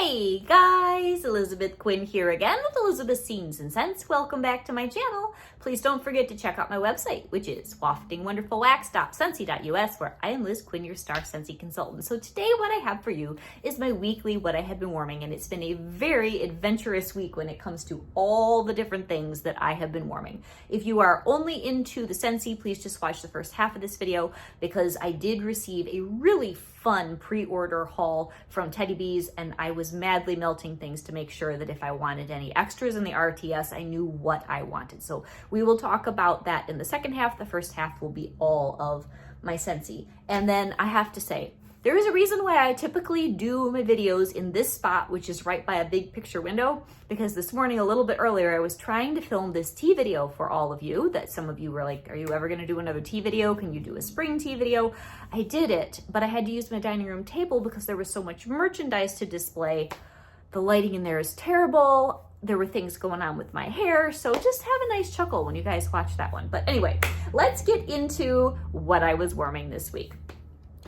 Hey guys, Elizabeth Quinn here again with Elizabeth's Scenes and Scents. Welcome back to my channel. Please don't forget to check out my website, which is waftingwonderfulwax.scentsy.us, where I am Liz Quinn, your star Scentsy consultant. So today what I have for you is my weekly What I Have Been Warming, and it's been a very adventurous week when it comes to all the different things that I have been warming. If you are only into the Scentsy, please just watch the first half of this video because I did receive a really fun pre-order haul from Teddy Bees, and I was madly melting things to make sure that if I wanted any extras in the RTS, I knew what I wanted. So we will talk about that in the second half. The first half will be all of my Scentsy. And then I have to say, there is a reason why I typically do my videos in this spot, which is right by a big picture window, because this morning, a little bit earlier, I was trying to film this tea video for all of you, that some of you were like, are you ever gonna do another tea video? Can you do a spring tea video? I did it, but I had to use my dining room table because there was so much merchandise to display. The lighting in there is terrible. There were things going on with my hair, so just have a nice chuckle when you guys watch that one. But anyway, let's get into what I was warming this week.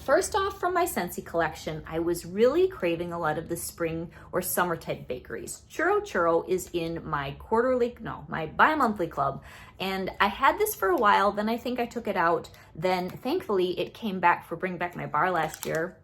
First off, from my Sensei collection, I was really craving a lot of the spring or summer type bakeries. Churro is in my my bi-monthly club, and I had this for a while, then I think I took it out, then thankfully it came back for Bring Back My Bar last year.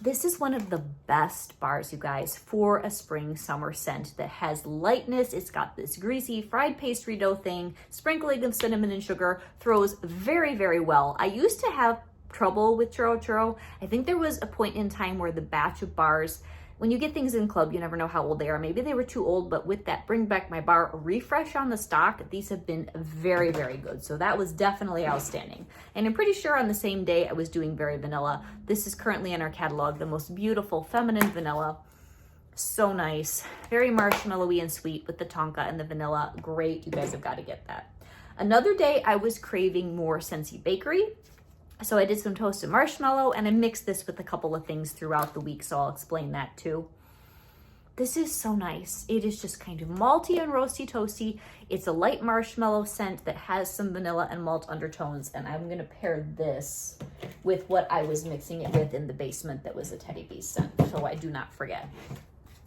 This is one of the best bars, you guys, for a spring summer scent that has lightness. It's got this greasy fried pastry dough thing, sprinkling of cinnamon and sugar, throws very, very well. I used to have trouble with churro. I think there was a point in time where the batch of bars, when you get things in club, you never know how old they are. Maybe they were too old, but with that Bring Back My Bar refresh on the stock, these have been very, very good. So that was definitely outstanding. And I'm pretty sure on the same day I was doing Berry Vanilla. This is currently in our catalog, the most beautiful feminine vanilla. So nice, very marshmallowy and sweet with the tonka and the vanilla. Great, you guys have got to get that. Another day I was craving more Scentsy bakery. So I did some toasted marshmallow, and I mixed this with a couple of things throughout the week, so I'll explain that too. This is so nice. It is just kind of malty and roasty toasty. It's a light marshmallow scent that has some vanilla and malt undertones, and I'm gonna pair this with what I was mixing it with in the basement that was a Teddy Bees scent, so I do not forget.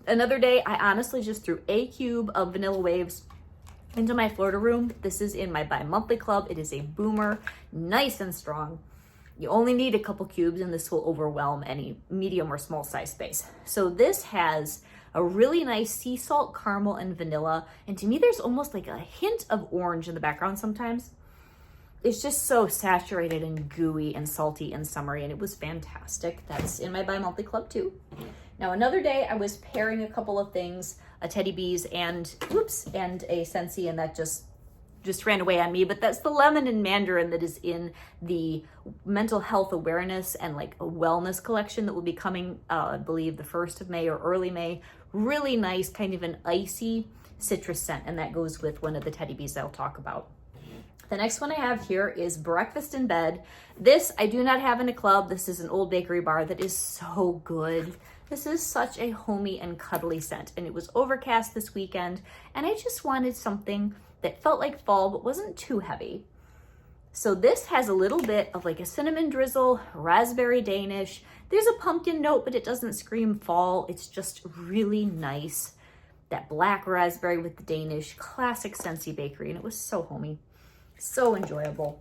Another day, I honestly just threw a cube of Vanilla Waves into my Florida room. This is in my bi-monthly club. It is a boomer, nice and strong. You only need a couple cubes and this will overwhelm any medium or small size space. So this has a really nice sea salt, caramel, and vanilla. And to me, there's almost like a hint of orange in the background sometimes. It's just so saturated and gooey and salty and summery, and it was fantastic. That's in my bi-monthly club too. Now, another day I was pairing a couple of things, a Teddy Bees and a Scentsy, and that just ran away on me, but that's the lemon and mandarin that is in the mental health awareness and like a wellness collection that will be coming, I believe the 1st of May or early May. Really nice, kind of an icy citrus scent, and that goes with one of the Teddy Bees I'll talk about. The next one I have here is Breakfast in Bed. This I do not have in a club. This is an old bakery bar that is so good. This is such a homey and cuddly scent, and it was overcast this weekend, and I just wanted something that felt like fall but wasn't too heavy. So this has a little bit of like a cinnamon drizzle, raspberry Danish. There's a pumpkin note, but it doesn't scream fall. It's just really nice. That black raspberry with the Danish, classic Scentsy bakery, and it was so homey, so enjoyable.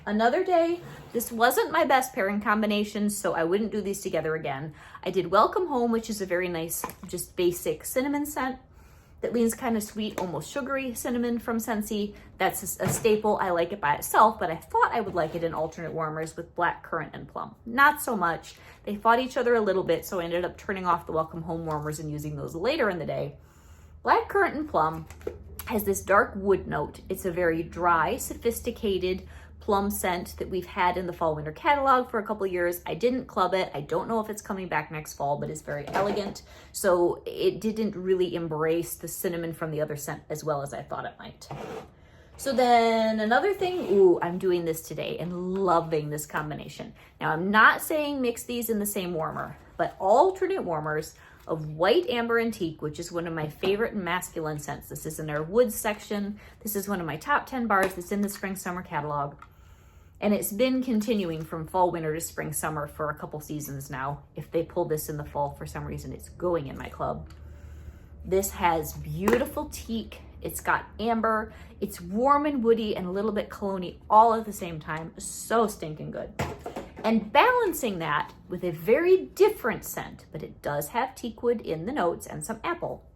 Another day, this wasn't my best pairing combination, so I wouldn't do these together again. I did Welcome Home, which is a very nice, just basic cinnamon scent that leans kind of sweet, almost sugary cinnamon from Scentsy. That's a staple. I like it by itself, but I thought I would like it in alternate warmers with black currant and plum. Not so much. They fought each other a little bit, so I ended up turning off the Welcome Home warmers and using those later in the day. Black currant and plum has this dark wood note. It's a very dry, sophisticated plum scent that we've had in the fall winter catalog for a couple years. I didn't club it. I don't know if it's coming back next fall, but it's very elegant. So it didn't really embrace the cinnamon from the other scent as well as I thought it might. So then another thing, I'm doing this today and loving this combination. Now I'm not saying mix these in the same warmer, but alternate warmers of White Amber Antique, which is one of my favorite masculine scents. This is in our woods section. This is one of my top 10 bars that's in the spring summer catalog. And it's been continuing from fall, winter to spring, summer for a couple seasons now. If they pull this in the fall for some reason, it's going in my club. This has beautiful teak. It's got amber. It's warm and woody and a little bit cologne-y all at the same time. So stinking good. And balancing that with a very different scent, but it does have teak wood in the notes and some apple,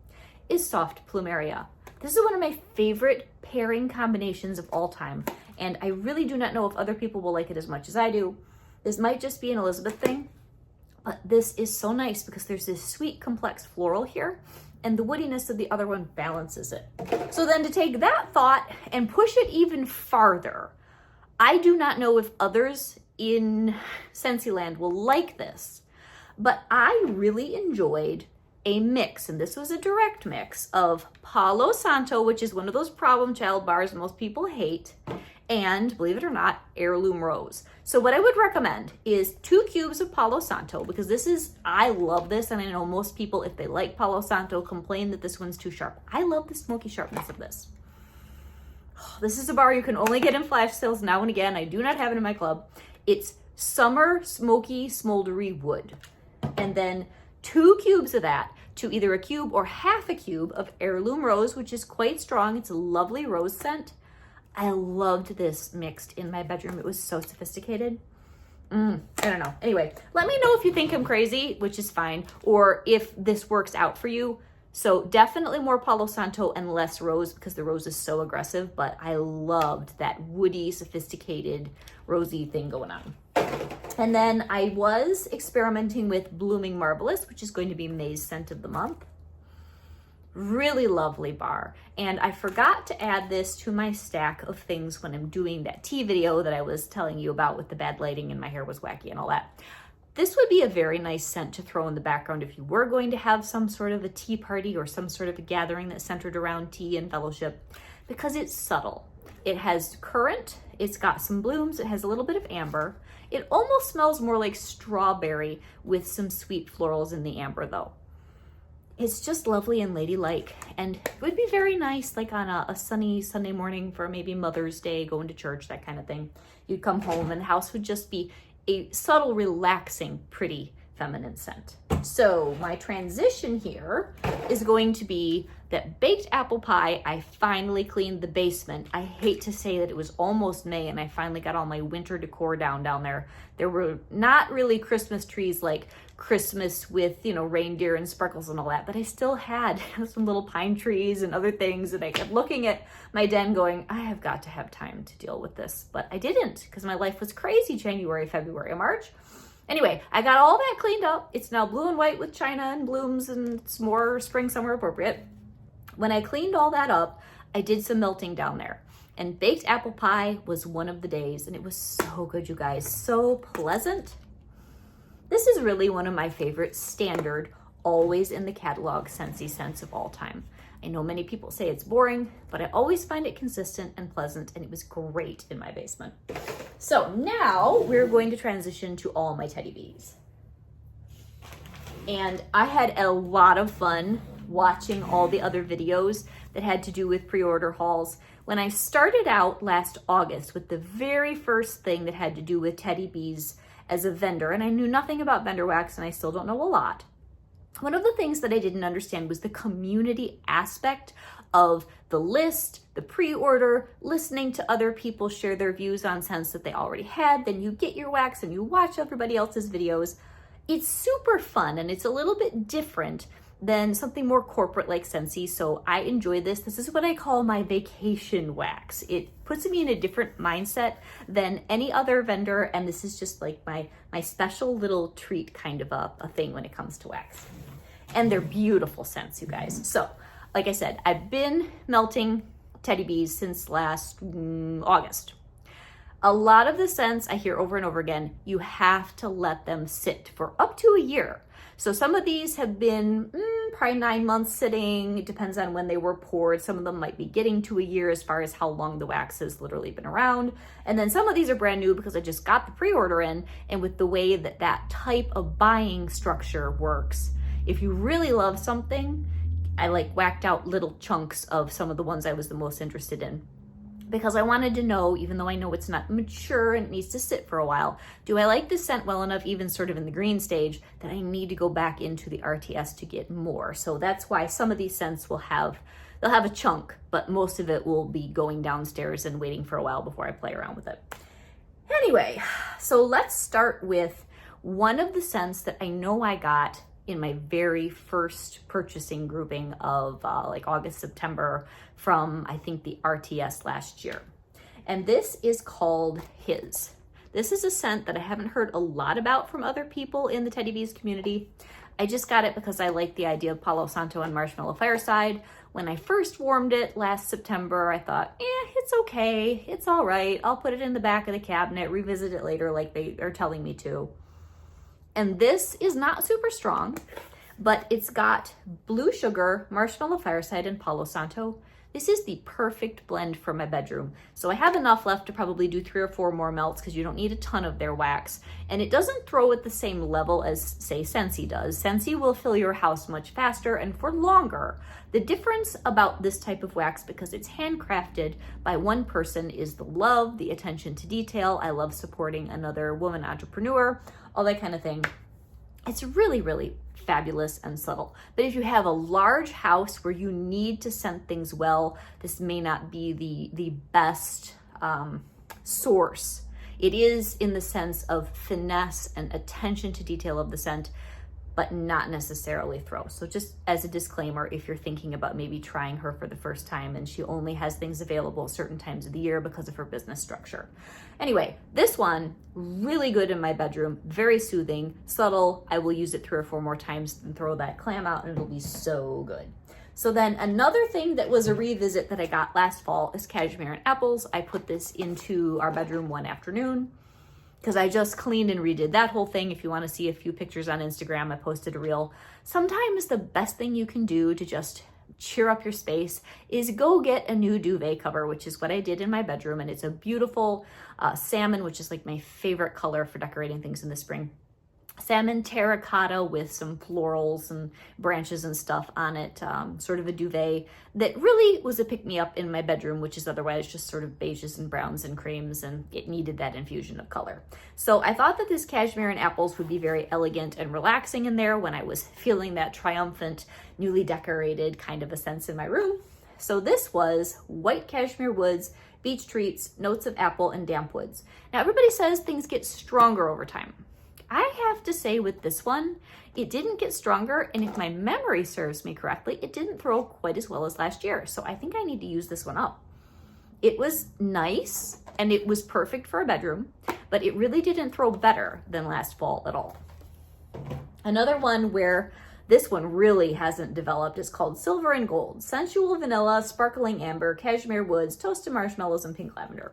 is soft plumeria. This is one of my favorite pairing combinations of all time. And I really do not know if other people will like it as much as I do. This might just be an Elizabeth thing, but this is so nice because there's this sweet, complex floral here, and the woodiness of the other one balances it. So then to take that thought and push it even farther, I do not know if others in Scentsy land will like this, but I really enjoyed a mix, and this was a direct mix of Palo Santo, which is one of those problem child bars most people hate, and believe it or not, heirloom rose. So what I would recommend is 2 cubes of Palo Santo, because this is, I love this, and I know most people, if they like Palo Santo, complain that this one's too sharp. I love the smoky sharpness of this. This is a bar you can only get in flash sales now and again. I do not have it in my club. It's summer smoky smoldery wood. And then 2 cubes of that to either a cube or half a cube of heirloom rose, which is quite strong. It's a lovely rose scent. I loved this mixed in my bedroom. It was so sophisticated. I don't know. Anyway, let me know if you think I'm crazy, which is fine, or if this works out for you. So definitely more Palo Santo and less rose because the rose is so aggressive, but I loved that woody, sophisticated, rosy thing going on. And then I was experimenting with Blooming Marvelous, which is going to be May's scent of the month. Really lovely bar. And I forgot to add this to my stack of things when I'm doing that tea video that I was telling you about with the bad lighting and my hair was wacky and all that. This would be a very nice scent to throw in the background if you were going to have some sort of a tea party or some sort of a gathering that's centered around tea and fellowship, because it's subtle. It has currant, it's got some blooms, it has a little bit of amber. It almost smells more like strawberry with some sweet florals in the amber though. It's just lovely and ladylike, and it would be very nice like on a sunny Sunday morning for maybe Mother's Day, going to church, that kind of thing. You'd come home and the house would just be a subtle, relaxing, pretty feminine scent. So my transition here is going to be that baked apple pie. I finally cleaned the basement. I hate to say that it was almost May and I finally got all my winter decor down there. There were not really Christmas trees like Christmas with, you know, reindeer and sparkles and all that, but I still had some little pine trees and other things, and I kept looking at my den going, I have got to have time to deal with this, but I didn't because my life was crazy January, February, and March. Anyway, I got all that cleaned up. It's now blue and white with china and blooms, and it's more spring, summer appropriate. When I cleaned all that up, I did some melting down there. And baked apple pie was one of the days, and it was so good, you guys. So pleasant. This is really one of my favorite standard, always in the catalog Scentsy scents of all time. I know many people say it's boring, but I always find it consistent and pleasant, and it was great in my basement. So now we're going to transition to all my teddy bees. And I had a lot of fun watching all the other videos that had to do with pre-order hauls. When I started out last August with the very first thing that had to do with teddy bees as a vendor, and I knew nothing about vendor wax, and I still don't know a lot. One of the things that I didn't understand was the community aspect of the list, the pre-order, listening to other people share their views on scents that they already had. Then you get your wax and you watch everybody else's videos. It's super fun, and it's a little bit different than something more corporate like Scentsy. So I enjoy this. This is what I call my vacation wax. It puts me in a different mindset than any other vendor, and this is just like my special little treat kind of a thing when it comes to wax. And they're beautiful scents, you guys. So like I said, I've been melting teddy bees since last August. A lot of the scents I hear over and over again, you have to let them sit for up to a year. So some of these have been probably 9 months sitting. It depends on when they were poured. Some of them might be getting to a year as far as how long the wax has literally been around. And then some of these are brand new because I just got the pre-order in, and with the way that that type of buying structure works, if you really love something, I like whacked out little chunks of some of the ones I was the most interested in. because I wanted to know, even though I know it's not mature and it needs to sit for a while, do I like this scent well enough, even sort of in the green stage, that I need to go back into the RTS to get more. So that's why some of these scents will have, they'll have a chunk, but most of it will be going downstairs and waiting for a while before I play around with it. Anyway, so let's start with one of the scents that I know I got in my very first purchasing grouping of like August, September from, I think, the RTS last year. And this is called His. This is a scent that I haven't heard a lot about from other people in the Teddy Bees community. I just got it because I like the idea of Palo Santo and Marshmallow Fireside. When I first warmed it last September, I thought, it's okay, it's all right. I'll put it in the back of the cabinet, revisit it later like they are telling me to. And this is not super strong, but it's got blue sugar, Marshmallow Fireside, and Palo Santo. This is the perfect blend for my bedroom. So I have enough left to probably do 3 or 4 more melts because you don't need a ton of their wax. And it doesn't throw at the same level as, say, Scentsy does. Scentsy will fill your house much faster and for longer. The difference about this type of wax, because it's handcrafted by one person, is the love, the attention to detail. I love supporting another woman entrepreneur, all that kind of thing. It's really, really fabulous and subtle. But if you have a large house where you need to scent things well, this may not be the best source. It is in the sense of finesse and attention to detail of the scent, but not necessarily throw. So just as a disclaimer, if you're thinking about maybe trying her for the first time and she only has things available certain times of the year because of her business structure. Anyway, this one, really good in my bedroom, very soothing, subtle. I will use it 3 or 4 more times and throw that clam out and it'll be so good. So then another thing that was a revisit that I got last fall is Cashmere and Apples. I put this into our bedroom one afternoon because I just cleaned and redid that whole thing. If you want to see a few pictures on Instagram, I posted a reel. Sometimes the best thing you can do to just cheer up your space is go get a new duvet cover, which is what I did in my bedroom. And it's a beautiful salmon, which is like my favorite color for decorating things in the spring. Salmon terracotta with some florals and branches and stuff on it, sort of a duvet that really was a pick-me-up in my bedroom, which is otherwise just sort of beiges and browns and creams, and it needed that infusion of color. So I thought that this Cashmere and Apples would be very elegant and relaxing in there when I was feeling that triumphant, newly decorated kind of a sense in my room. So this was White Cashmere Woods, Beach Treats, Notes of Apple, and Damp Woods. Now everybody says things get stronger over time. I have to say with this one, it didn't get stronger, and if my memory serves me correctly, it didn't throw quite as well as last year. So I think I need to use this one up. It was nice, and it was perfect for a bedroom, but it really didn't throw better than last fall at all. Another one where this one really hasn't developed is called Silver and Gold. Sensual Vanilla, Sparkling Amber, Cashmere Woods, Toasted Marshmallows, and Pink Lavender.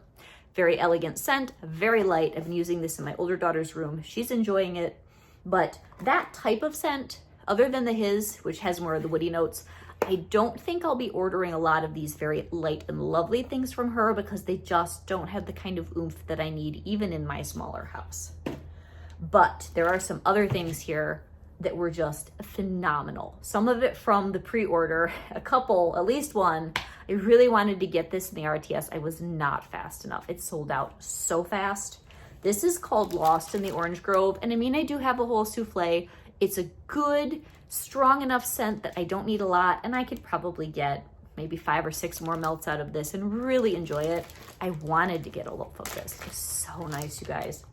Very elegant scent, very light. I've been using this in my older daughter's room. She's enjoying it. But that type of scent, other than the His, which has more of the woody notes, I don't think I'll be ordering a lot of these very light and lovely things from her because they just don't have the kind of oomph that I need even in my smaller house. But there are some other things here that were just phenomenal. Some of it from the pre-order, a couple, at least one. I really wanted to get this in the RTS. I was not fast enough. It sold out so fast. This is called Lost in the Orange Grove. And I mean, I do have a whole souffle. It's a good, strong enough scent that I don't need a lot. And I could probably get maybe 5 or 6 more melts out of this and really enjoy it. I wanted to get a loaf of this. It's so nice, you guys.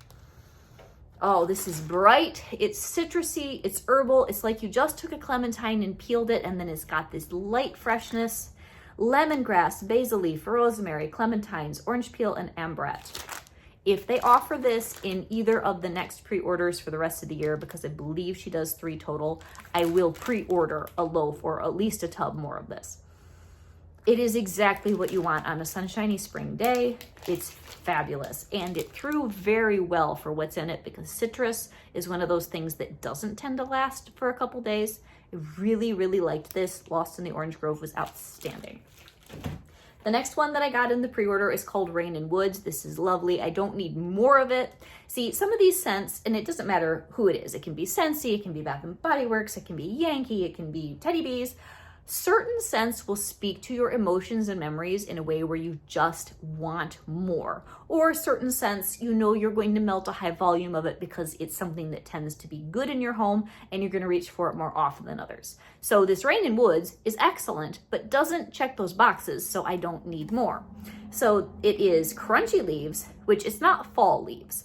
Oh, this is bright. It's citrusy. It's herbal. It's like you just took a clementine and peeled it, and then it's got this light freshness. Lemongrass, basil leaf, rosemary, clementines, orange peel, and ambrette. If they offer this in either of the next pre-orders for the rest of the year, because I believe she does 3 total, I will pre-order a loaf or at least a tub more of this. It is exactly what you want on a sunshiny spring day. It's fabulous, and it threw very well for what's in it because citrus is one of those things that doesn't tend to last for a couple days. I really, really liked this. Lost in the Orange Grove was outstanding. The next one that I got in the pre-order is called Rain and Woods. This is lovely. I don't need more of it. See, some of these scents, and it doesn't matter who it is. It can be Scentsy, it can be Bath & Body Works, it can be Yankee, it can be Teddy Bees. Certain scents will speak to your emotions and memories in a way where you just want more. Or certain scents, you know you're going to melt a high volume of it because it's something that tends to be good in your home and you're going to reach for it more often than others. So this Rain in Woods is excellent, but doesn't check those boxes, so I don't need more. So it is crunchy leaves, which is not fall leaves,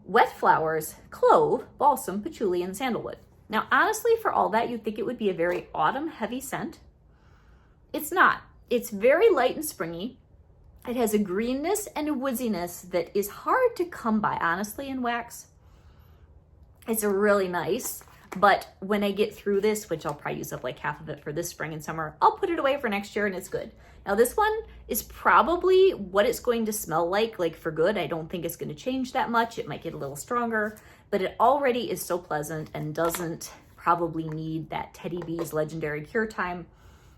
wet flowers, clove, balsam, patchouli, and sandalwood. Now, honestly, for all that, you'd think it would be a very autumn heavy scent. It's not. It's very light and springy. It has a greenness and a woodiness that is hard to come by, honestly, in wax. It's really nice, but when I get through this, which I'll probably use up like half of it for this spring and summer, I'll put it away for next year and it's good. Now, this one is probably what it's going to smell like for good. I don't think it's going to change that much. It might get a little stronger, but it already is so pleasant and doesn't probably need that Teddy B's legendary cure time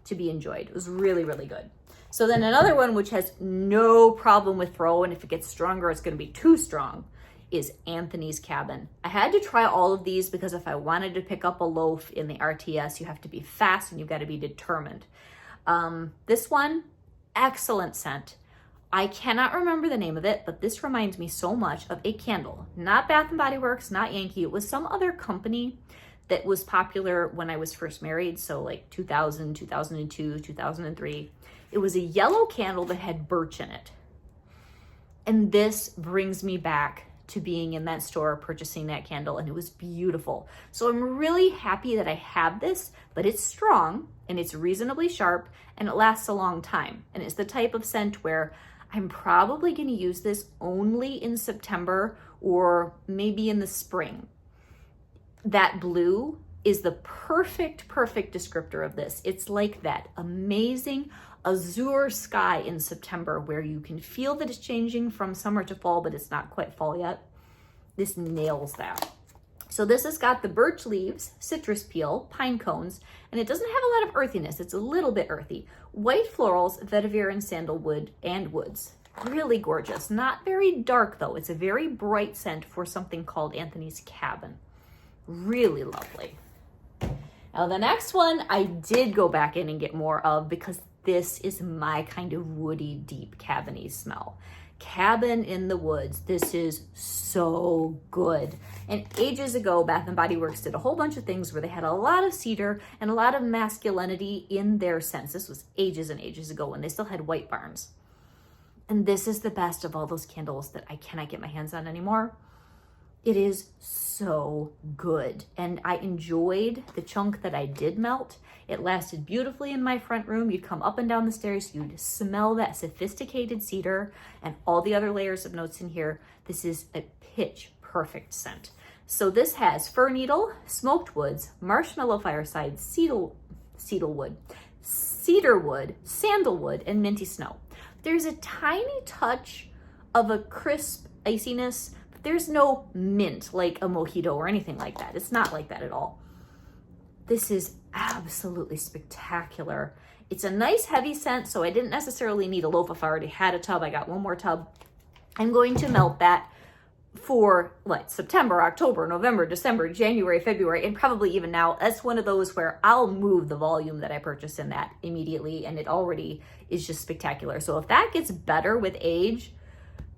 to be enjoyed. It was really, really good. So then another one, which has no problem with throw, and if it gets stronger, it's going to be too strong, is Anthony's Cabin. I had to try all of these because if I wanted to pick up a loaf in the RTS, you have to be fast and you've got to be determined. This one, excellent scent. I cannot remember the name of it, but this reminds me so much of a candle. Not Bath & Body Works, not Yankee. It was some other company that was popular when I was first married, so like 2000, 2002, 2003. It was a yellow candle that had birch in it. And this brings me back to being in that store purchasing that candle, and it was beautiful. So I'm really happy that I have this, but it's strong and it's reasonably sharp and it lasts a long time. And it's the type of scent where I'm probably going to use this only in September or maybe in the spring. That blue is the perfect descriptor of this. It's like that amazing azure sky in September where you can feel that it's changing from summer to fall, but it's not quite fall yet. This nails that. So this has got the birch leaves, citrus peel, pine cones, and it doesn't have a lot of earthiness. It's a little bit earthy. White florals, vetiver, and sandalwood, and woods. Really gorgeous. Not very dark though. It's a very bright scent for something called Anthony's Cabin. Really lovely. Now the next one I did go back in and get more of because this is my kind of woody, deep cabin-y smell. Cabin in the Woods. This is so good. And ages ago, Bath & Body Works did a whole bunch of things where they had a lot of cedar and a lot of masculinity in their scents. This was ages and ages ago when they still had white barns. And this is the best of all those candles that I cannot get my hands on anymore. It is so good. And I enjoyed the chunk that I did melt. It lasted beautifully in my front room. You'd come up and down the stairs, you'd smell that sophisticated cedar and all the other layers of notes in here. This is a pitch perfect scent. So this has fir needle, smoked woods, marshmallow fireside, cedarwood, sandalwood, and minty snow. There's a tiny touch of a crisp iciness. There's no mint like a mojito or anything like that. It's not like that at all. This is absolutely spectacular. It's a nice heavy scent, so I didn't necessarily need a loaf if I already had a tub. I got one more tub. I'm going to melt that for like September, October, November, December, January, February, and probably even now. That's one of those where I'll move the volume that I purchase in that immediately, and it already is just spectacular. So if that gets better with age,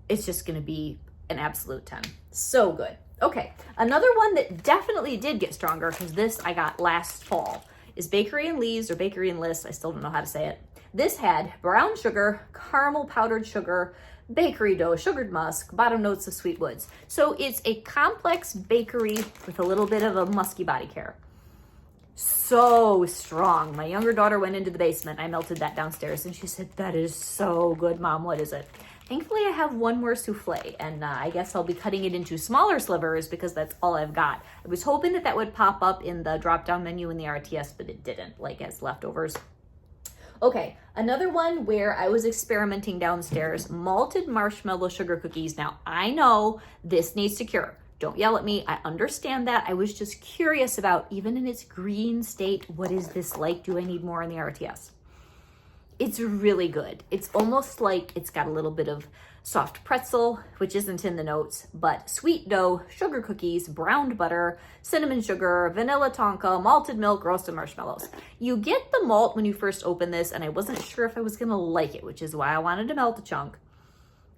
it's just going to be an absolute 10. So good. Okay, another one that definitely did get stronger, because this I got last fall, is Bakery and Lee's or Bakery and Liss. I still don't know how to say it. This had brown sugar, caramel powdered sugar, bakery dough, sugared musk, bottom notes of sweet woods. So it's a complex bakery with a little bit of a musky body care. So strong. My younger daughter went into the basement. I melted that downstairs and she said, "That is so good, Mom. What is it?" Thankfully, I have one more souffle, and I guess I'll be cutting it into smaller slivers because that's all I've got. I was hoping that that would pop up in the drop-down menu in the RTS, but it didn't, like as leftovers. Okay, another one where I was experimenting downstairs, malted marshmallow sugar cookies. Now, I know this needs to cure. Don't yell at me. I understand that. I was just curious about, even in its green state, what is this like? Do I need more in the RTS? It's really good. It's almost like it's got a little bit of soft pretzel, which isn't in the notes, but sweet dough, sugar cookies, browned butter, cinnamon sugar, vanilla tonka, malted milk, roasted marshmallows. You get the malt when you first open this, and I wasn't sure if I was gonna like it, which is why I wanted to melt a chunk.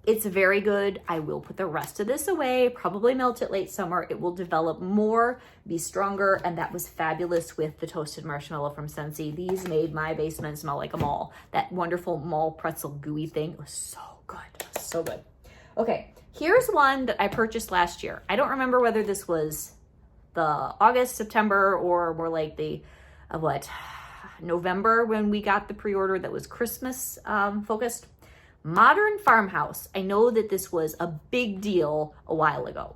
It's very good. I will put the rest of this away, probably melt it late summer. It will develop more, be stronger, and that was fabulous with the toasted marshmallow from Scentsy. These made my basement smell like a mall. That wonderful mall pretzel gooey thing was so good, so good. Okay, here's one that I purchased last year. I don't remember whether this was the August, September, or more like the, November when we got the pre-order that was Christmas focused. Modern Farmhouse. I know that this was a big deal a while ago.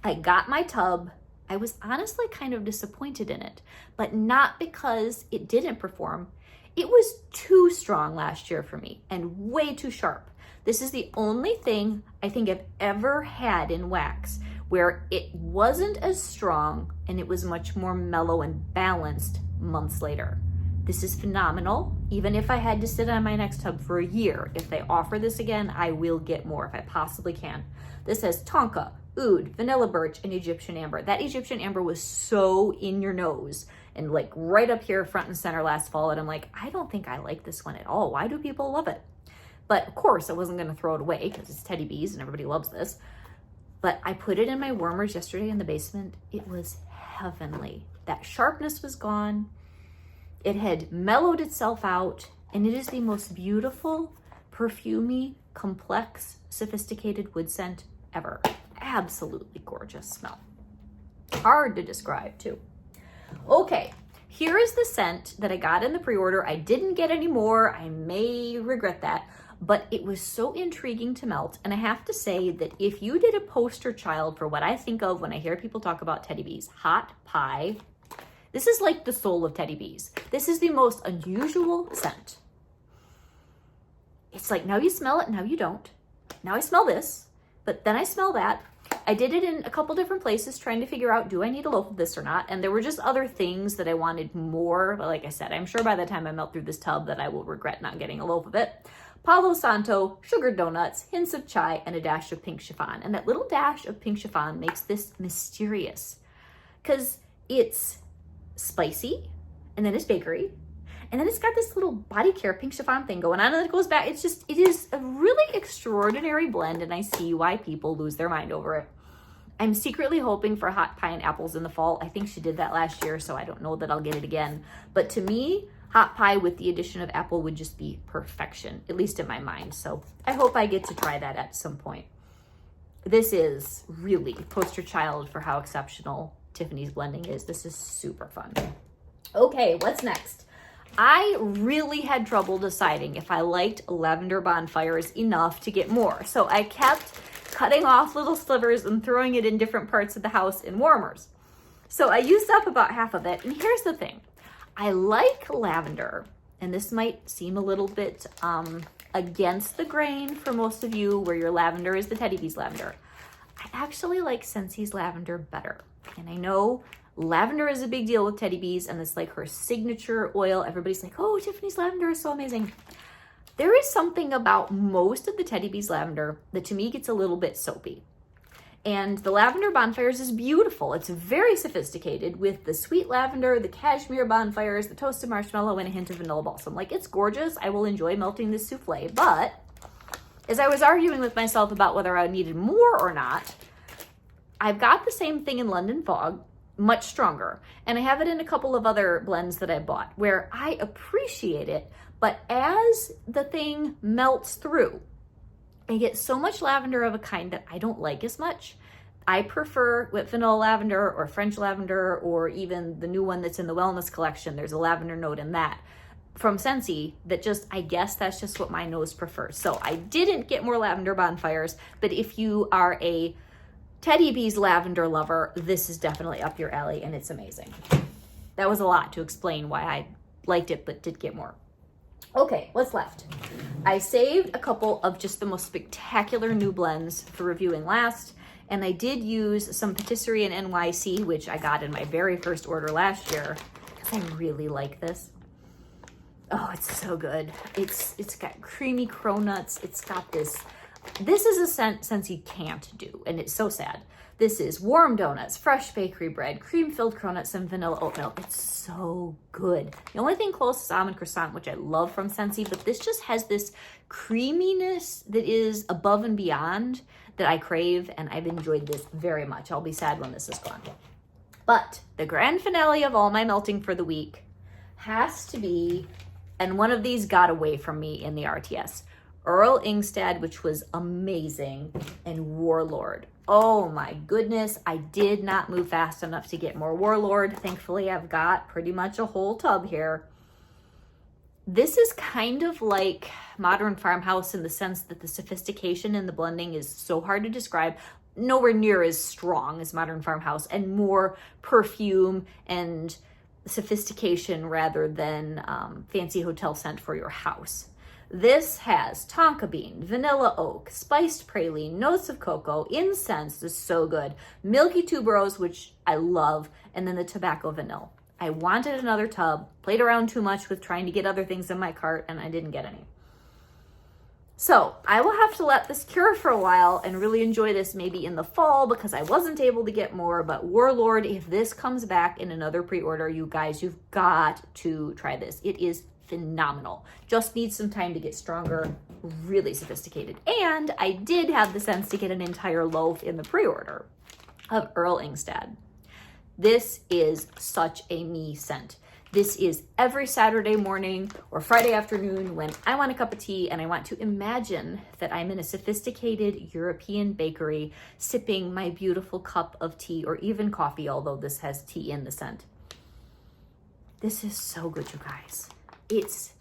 I got my tub. I was honestly kind of disappointed in it, but not because it didn't perform. It was too strong last year for me and way too sharp. This is the only thing I think I've ever had in wax where it wasn't as strong and it was much more mellow and balanced months later. This is phenomenal. Even if I had to sit on my next tub for a year, if they offer this again, I will get more if I possibly can. This has tonka, oud, vanilla birch, and Egyptian amber. That Egyptian amber was so in your nose and like right up here front and center last fall. And I'm like, I don't think I like this one at all. Why do people love it? But of course I wasn't gonna throw it away because it's Teddy Bees and everybody loves this. But I put it in my warmers yesterday in the basement. It was heavenly. That sharpness was gone. It had mellowed itself out, and it is the most beautiful, perfumey, complex, sophisticated wood scent ever. Absolutely gorgeous smell. Hard to describe too. Okay, here is the scent that I got in the pre-order. I didn't get any more. I may regret that, but it was so intriguing to melt. And I have to say that if you did a poster child for what I think of when I hear people talk about Teddy Bees, hot pie. This is like the soul of Teddy Bees. This is the most unusual scent. It's like, now you smell it, now you don't. Now I smell this, but then I smell that. I did it in a couple different places trying to figure out, do I need a loaf of this or not? And there were just other things that I wanted more. But like I said, I'm sure by the time I melt through this tub that I will regret not getting a loaf of it. Palo Santo, sugared donuts, hints of chai, and a dash of pink chiffon. And that little dash of pink chiffon makes this mysterious because it's spicy, and then it's bakery, and then it's got this little body care pink chiffon thing going on, and then it goes back. It is a really extraordinary blend, and I see why people lose their mind over it. I'm secretly hoping for hot pie and apples in the fall. I think she did that last year, so I don't know that I'll get it again. But to me, hot pie with the addition of apple would just be perfection, at least in my mind. So I hope I get to try that at some point. This is really poster child for how exceptional Tiffany's blending is. This is super fun. Okay, what's next? I really had trouble deciding if I liked lavender bonfires enough to get more. So I kept cutting off little slivers and throwing it in different parts of the house in warmers. So I used up about half of it. And here's the thing. I like lavender, and this might seem a little bit against the grain for most of you where your lavender is the Teddy Bees lavender. I actually like Scensy's lavender better. And I know lavender is a big deal with Teddy Bees, and it's like her signature oil. Everybody's like, oh, Tiffany's lavender is so amazing. There is something about most of the Teddy Bees lavender that to me gets a little bit soapy. And the lavender bonfires is beautiful. It's very sophisticated with the sweet lavender, the cashmere bonfires, the toasted marshmallow, and a hint of vanilla balsam. Like, it's gorgeous. I will enjoy melting this souffle. But as I was arguing with myself about whether I needed more or not, I've got the same thing in London Fog, much stronger. And I have it in a couple of other blends that I bought where I appreciate it, but as the thing melts through, I get so much lavender of a kind that I don't like as much. I prefer with vanilla lavender or French lavender, or even the new one that's in the Wellness Collection. There's a lavender note in that from Scentsy that just, I guess that's just what my nose prefers. So I didn't get more lavender bonfires, but if you are a Teddy Bees lavender lover, this is definitely up your alley, and it's amazing. That was a lot to explain why I liked it but did get more. Okay, what's left? I saved a couple of just the most spectacular new blends for reviewing last, and I did use some Patisserie NYC, which I got in my very first order last year, because I really like this. Oh, it's so good. It's got creamy cronuts. It's got this This is a scent Scentsy can't do, and it's so sad. This is warm donuts, fresh bakery bread, cream-filled cronuts, and vanilla oatmeal. It's so good. The only thing close is almond croissant, which I love from Scentsy, but this just has this creaminess that is above and beyond that I crave, and I've enjoyed this very much. I'll be sad when this is gone. But the grand finale of all my melting for the week has to be, and one of these got away from me in the RTS, Earl Ingstad, which was amazing, and Warlord. Oh my goodness, I did not move fast enough to get more Warlord. Thankfully, I've got pretty much a whole tub here. This is kind of like modern Farmhouse in the sense that the sophistication in the blending is so hard to describe. Nowhere near as strong as modern Farmhouse, and more perfume and sophistication rather than fancy hotel scent for your house. This has tonka bean, vanilla oak, spiced praline, notes of cocoa, incense is so good, milky tuberose, which I love, and then the tobacco vanilla. I wanted another tub, played around too much with trying to get other things in my cart, and I didn't get any. So I will have to let this cure for a while and really enjoy this maybe in the fall because I wasn't able to get more. But Warlord, if this comes back in another pre-order, you guys, you've got to try this. It is phenomenal. Just needs some time to get stronger, really sophisticated. And I did have the sense to get an entire loaf in the pre-order of Earl Ingstad. This is such a me scent. This is every Saturday morning or Friday afternoon when I want a cup of tea and I want to imagine that I'm in a sophisticated European bakery sipping my beautiful cup of tea or even coffee, although this has tea in the scent. This is so good, you guys. It's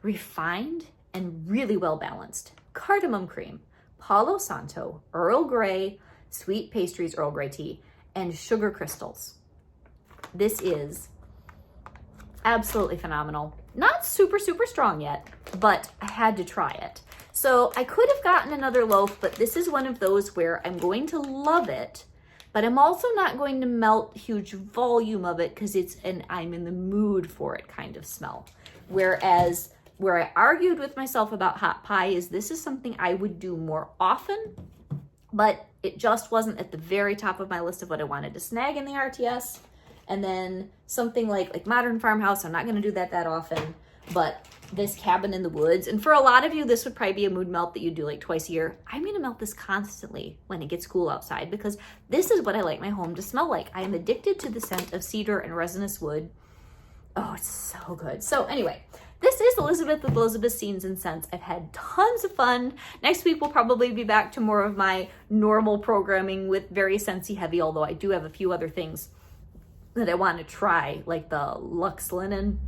refined and really well balanced. Cardamom cream, Palo Santo, Earl Gray, sweet pastries Earl Grey tea, and sugar crystals. This is absolutely phenomenal. Not super strong yet, but I had to try it. So I could have gotten another loaf, but this is one of those where I'm going to love it, but I'm also not going to melt huge volume of it because it's an I'm in the mood for it kind of smell. Whereas where I argued with myself about hot pie is this is something I would do more often, but it just wasn't at the very top of my list of what I wanted to snag in the RTS. And then something like modern Farmhouse, I'm not going to do that often, but this Cabin in the Woods, and for a lot of you, this would probably be a mood melt that you do like twice a year. I'm going to melt this constantly when it gets cool outside because this is what I like my home to smell like. I am addicted to the scent of cedar and resinous wood. Oh, it's so good. So anyway, this is Elizabeth with Elizabeth's Scenes and Scents. I've had tons of fun. Next week, we'll probably be back to more of my normal programming with very Scentsy heavy, although I do have a few other things that I want to try, like the Luxe Linen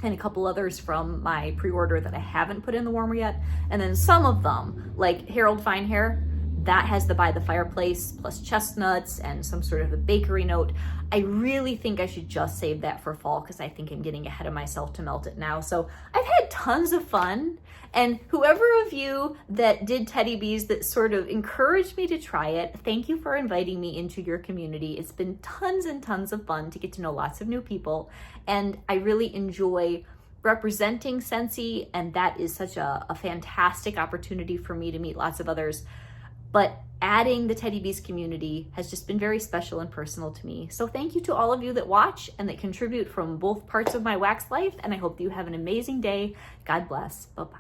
and a couple others from my pre-order that I haven't put in the warmer yet. And then some of them, like Harold Fine Hair, that has the By the Fireplace plus chestnuts and some sort of a bakery note. I really think I should just save that for fall because I think I'm getting ahead of myself to melt it now. So I've had tons of fun. And whoever of you that did Teddy Bees that sort of encouraged me to try it, thank you for inviting me into your community. It's been tons and tons of fun to get to know lots of new people. And I really enjoy representing Scentsy, and that is such a fantastic opportunity for me to meet lots of others. But adding the Teddy Bees community has just been very special and personal to me. So thank you to all of you that watch and that contribute from both parts of my wax life, and I hope that you have an amazing day. God bless. Bye-bye.